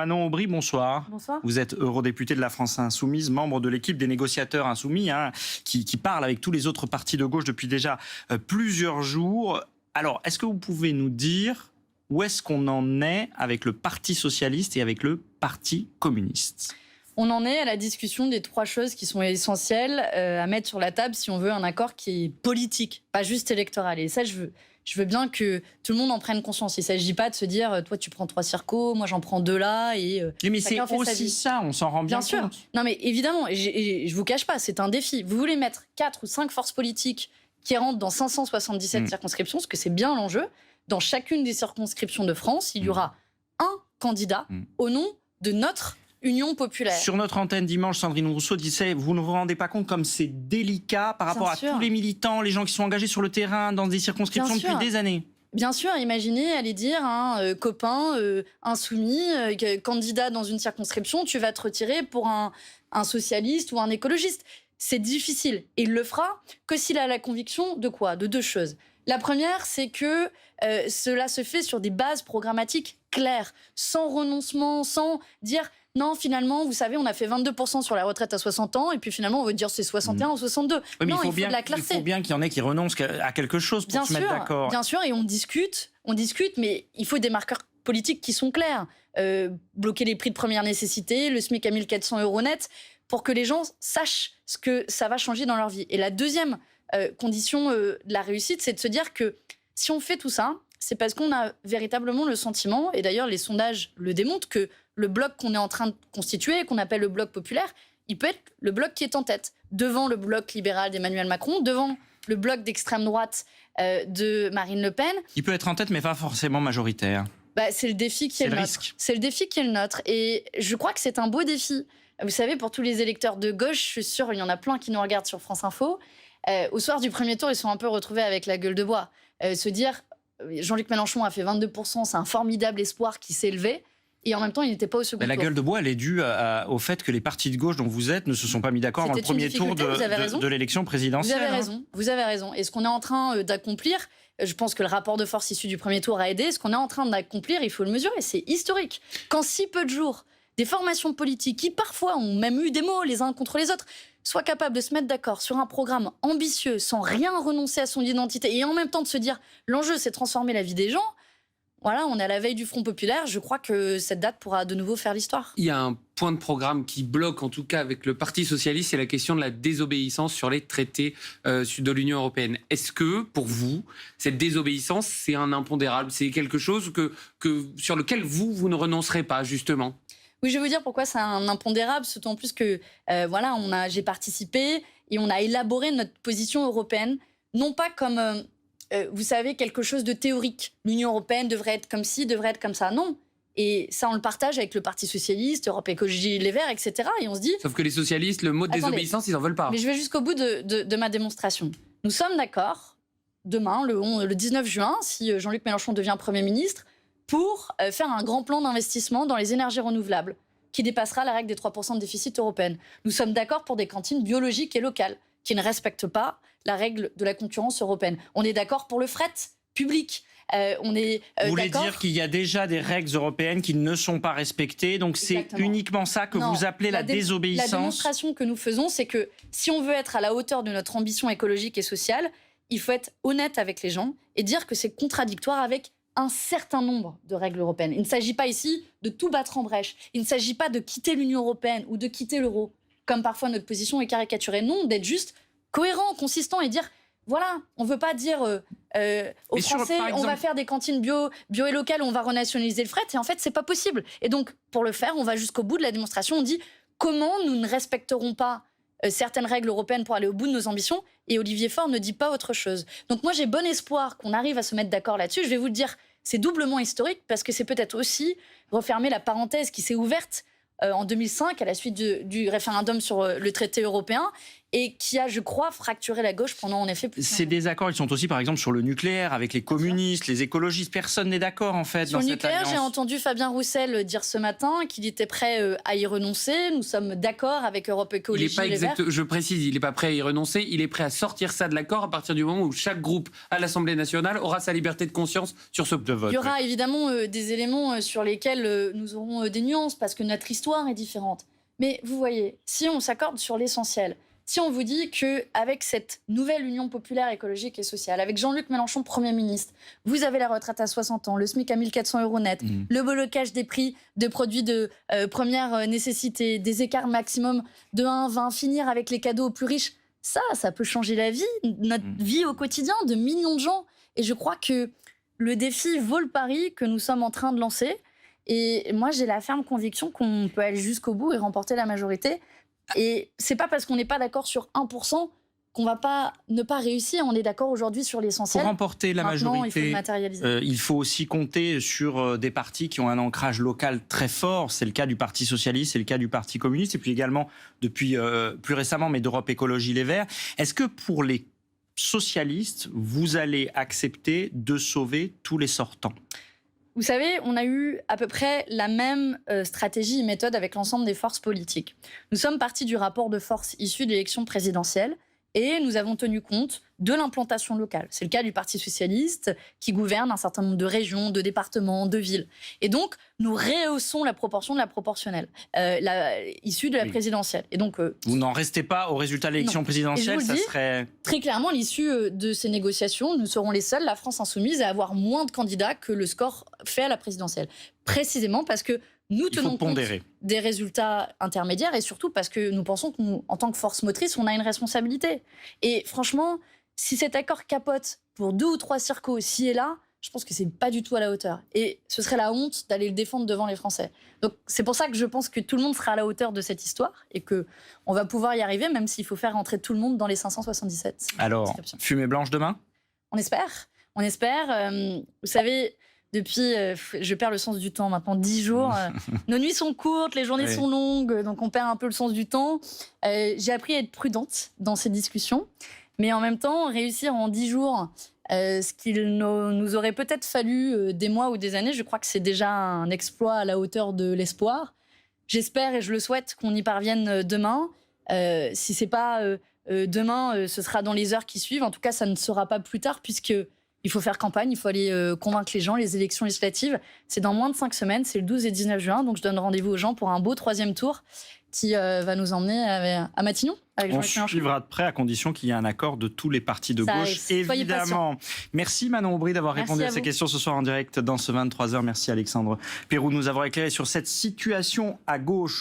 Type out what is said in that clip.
Manon Aubry, bonsoir. Bonsoir. Vous êtes eurodéputé de la France Insoumise, membre de l'équipe des négociateurs insoumis, qui parle avec tous les autres partis de gauche depuis déjà plusieurs jours. Alors, est-ce que vous pouvez nous dire où est-ce qu'on en est avec le Parti socialiste et avec le Parti communiste ? On en est à la discussion des 3 choses qui sont essentielles à mettre sur la table si on veut un accord qui est politique, pas juste électoral. Et ça, je veux bien que tout le monde en prenne conscience. Il ne s'agit pas de se dire, toi tu prends 3 circos, moi j'en prends 2 là. Mais c'est aussi ça, on s'en rend bien compte. Bien sûr. Non mais évidemment, et je ne vous cache pas, c'est un défi. Vous voulez mettre 4 ou 5 forces politiques qui rentrent dans 577 circonscriptions, parce que c'est bien l'enjeu. Dans chacune des circonscriptions de France, il y aura un candidat au nom de notre Union populaire. Sur notre antenne dimanche, Sandrine Rousseau disait, vous ne vous rendez pas compte comme c'est délicat par rapport à tous les militants, les gens qui sont engagés sur le terrain dans des circonscriptions depuis des années. Bien sûr, imaginez aller dire à un copain insoumis, candidat dans une circonscription, tu vas te retirer pour un socialiste ou un écologiste. C'est difficile. Et il le fera que s'il a la conviction de quoi ? De 2 choses. La première, c'est que cela se fait sur des bases programmatiques claires, sans renoncement, sans dire non, finalement, vous savez, on a fait 22% sur la retraite à 60 ans, et puis finalement, on veut dire c'est 61 ou 62. Oui, non, il faut de la clarté. Il faut bien qu'il y en ait qui renoncent à quelque chose pour se mettre d'accord. Bien sûr, et on discute, mais il faut des marqueurs politiques qui sont clairs. Bloquer les prix de première nécessité, le SMIC à 1 400 € net, pour que les gens sachent ce que ça va changer dans leur vie. Et la deuxième condition de la réussite, c'est de se dire que si on fait tout ça, c'est parce qu'on a véritablement le sentiment, et d'ailleurs les sondages le démontrent, que le bloc qu'on est en train de constituer, qu'on appelle le bloc populaire, il peut être le bloc qui est en tête, devant le bloc libéral d'Emmanuel Macron, devant le bloc d'extrême droite de Marine Le Pen. Il peut être en tête, mais pas forcément majoritaire. C'est le défi qui est le nôtre. C'est le défi qui est le nôtre. Et je crois que c'est un beau défi. Vous savez, pour tous les électeurs de gauche, je suis sûre, il y en a plein qui nous regardent sur France Info. Au soir du premier tour, ils sont un peu retrouvés avec la gueule de bois. Se dire, Jean-Luc Mélenchon a fait 22%, c'est un formidable espoir qui s'est élevé. Et en même temps, il n'était pas au second tour. La gueule de bois, elle est due au fait que les partis de gauche dont vous êtes ne se sont pas mis d'accord dans le premier tour de l'élection présidentielle. Vous avez raison. Et ce qu'on est en train d'accomplir, je pense que le rapport de force issu du premier tour a aidé. Ce qu'on est en train d'accomplir, il faut le mesurer, c'est historique. Qu'en si peu de jours, des formations politiques qui parfois ont même eu des mots les uns contre les autres, soient capables de se mettre d'accord sur un programme ambitieux sans rien renoncer à son identité et en même temps de se dire l'enjeu c'est transformer la vie des gens. Voilà, on est à la veille du Front populaire. Je crois que cette date pourra de nouveau faire l'histoire. Il y a un point de programme qui bloque, en tout cas avec le Parti socialiste, c'est la question de la désobéissance sur les traités de l'Union européenne. Est-ce que, pour vous, cette désobéissance, c'est un impondérable ? C'est quelque chose sur lequel vous ne renoncerez pas, justement ? Oui, je vais vous dire pourquoi c'est un impondérable, d'autant plus que j'ai participé et on a élaboré notre position européenne, non pas comme... vous savez, quelque chose de théorique. L'Union européenne devrait être comme ci, devrait être comme ça. Non. Et ça, on le partage avec le Parti socialiste, Europe Écologie Les Verts, etc. Et on se dit... Sauf que les socialistes, le mot de désobéissance, ils n'en veulent pas. Mais je vais jusqu'au bout de ma démonstration. Nous sommes d'accord, demain, le 19 juin, si Jean-Luc Mélenchon devient Premier ministre, pour faire un grand plan d'investissement dans les énergies renouvelables, qui dépassera la règle des 3% de déficit européenne. Nous sommes d'accord pour des cantines biologiques et locales, qui ne respectent pas la règle de la concurrence européenne. On est d'accord pour le fret public. Vous voulez dire qu'il y a déjà des règles européennes qui ne sont pas respectées, donc c'est uniquement ça que vous appelez la désobéissance. La démonstration que nous faisons, c'est que si on veut être à la hauteur de notre ambition écologique et sociale, il faut être honnête avec les gens et dire que c'est contradictoire avec un certain nombre de règles européennes. Il ne s'agit pas ici de tout battre en brèche. Il ne s'agit pas de quitter l'Union européenne ou de quitter l'euro, comme parfois notre position est caricaturée. Non, d'être juste cohérent, consistant et dire, voilà, on ne veut pas dire aux Français, on va faire des cantines bio et locales, on va renationaliser le fret, et en fait, c'est pas possible. Et donc, pour le faire, on va jusqu'au bout de la démonstration, on dit comment nous ne respecterons pas certaines règles européennes pour aller au bout de nos ambitions, et Olivier Faure ne dit pas autre chose. Donc moi, j'ai bon espoir qu'on arrive à se mettre d'accord là-dessus. Je vais vous le dire, c'est doublement historique, parce que c'est peut-être aussi refermer la parenthèse qui s'est ouverte en 2005 à la suite du référendum sur le traité européen. et qui a, je crois, fracturé la gauche pendant en effet plus de 5 ans. Ces désaccords, ils sont aussi par exemple sur le nucléaire, avec les communistes, les écologistes. Personne n'est d'accord en fait Sur dans le cette nucléaire, alliance. j'ai entendu Fabien Roussel dire ce matin qu'il était prêt à y renoncer. Nous sommes d'accord avec Europe Il Écologie n'est pas Les Verts. je précise, il n'est pas prêt à y renoncer, il est prêt à sortir ça de l'accord à partir du moment où chaque groupe à l'Assemblée nationale aura sa liberté de conscience sur ce de vote. Il y aura évidemment des éléments sur lesquels nous aurons des nuances parce que notre histoire est différente. Mais vous voyez, si on s'accorde sur l'essentiel, si on vous dit qu'avec cette nouvelle Union populaire écologique et sociale, avec Jean-Luc Mélenchon Premier ministre, vous avez la retraite à 60 ans, le SMIC à 1 400 € net, le blocage des prix de produits de première nécessité, des écarts maximum de 1,20, finir avec les cadeaux aux plus riches, ça peut changer la vie, notre vie au quotidien de millions de gens. Et je crois que le défi vaut le pari que nous sommes en train de lancer. Et moi, j'ai la ferme conviction qu'on peut aller jusqu'au bout et remporter la majorité. Et c'est pas parce qu'on n'est pas d'accord sur 1% qu'on va pas ne pas réussir. On est d'accord aujourd'hui sur l'essentiel. Pour remporter la Maintenant, il faut le majorité, matérialiser. il faut aussi compter sur des partis qui ont un ancrage local très fort. C'est le cas du Parti socialiste, c'est le cas du Parti communiste, et puis également, depuis plus récemment, mais d'Europe Écologie Les Verts. Est-ce que pour les socialistes, vous allez accepter de sauver tous les sortants ? Vous savez, on a eu à peu près la même stratégie et méthode avec l'ensemble des forces politiques. Nous sommes partis du rapport de force issu de l'élection présidentielle et nous avons tenu compte de l'implantation locale. C'est le cas du Parti socialiste qui gouverne un certain nombre de régions, de départements, de villes. Et donc, nous rehaussons la proportion de la proportionnelle, issue de la présidentielle. Et donc, vous n'en restez pas au résultat de l'élection présidentielle, ça serait... Très clairement, à l'issue de ces négociations, nous serons les seuls, la France insoumise, à avoir moins de candidats que le score fait à la présidentielle. Précisément parce que nous tenons compte des résultats intermédiaires et surtout parce que nous pensons que nous, en tant que force motrice, on a une responsabilité. Et franchement, si cet accord capote pour 2 ou 3 circos ci et là, je pense que c'est pas du tout à la hauteur. Et ce serait la honte d'aller le défendre devant les Français. Donc c'est pour ça que je pense que tout le monde sera à la hauteur de cette histoire et qu'on va pouvoir y arriver, même s'il faut faire rentrer tout le monde dans les 577. Alors, fumée blanche demain ? On espère. On espère. Vous savez... Depuis, je perds le sens du temps maintenant, 10 jours. Nos nuits sont courtes, les journées sont longues, donc on perd un peu le sens du temps. J'ai appris à être prudente dans ces discussions, mais en même temps, réussir en 10 jours ce qu'il nous aurait peut-être fallu des mois ou des années, je crois que c'est déjà un exploit à la hauteur de l'espoir. J'espère et je le souhaite qu'on y parvienne demain. Si ce n'est pas demain, ce sera dans les heures qui suivent. En tout cas, ça ne sera pas plus tard puisque il faut faire campagne, il faut aller convaincre les gens. Les élections législatives, c'est dans moins de 5 semaines, c'est le 12 et 19 juin. Donc je donne rendez-vous aux gens pour un beau 3e tour qui va nous emmener à Matignon. On suivra de près à condition qu'il y ait un accord de tous les partis de gauche, évidemment. Merci Manon Aubry d'avoir répondu à ces questions ce soir en direct dans ce 23h. Merci Alexandre Pérou de nous avoir éclairé sur cette situation à gauche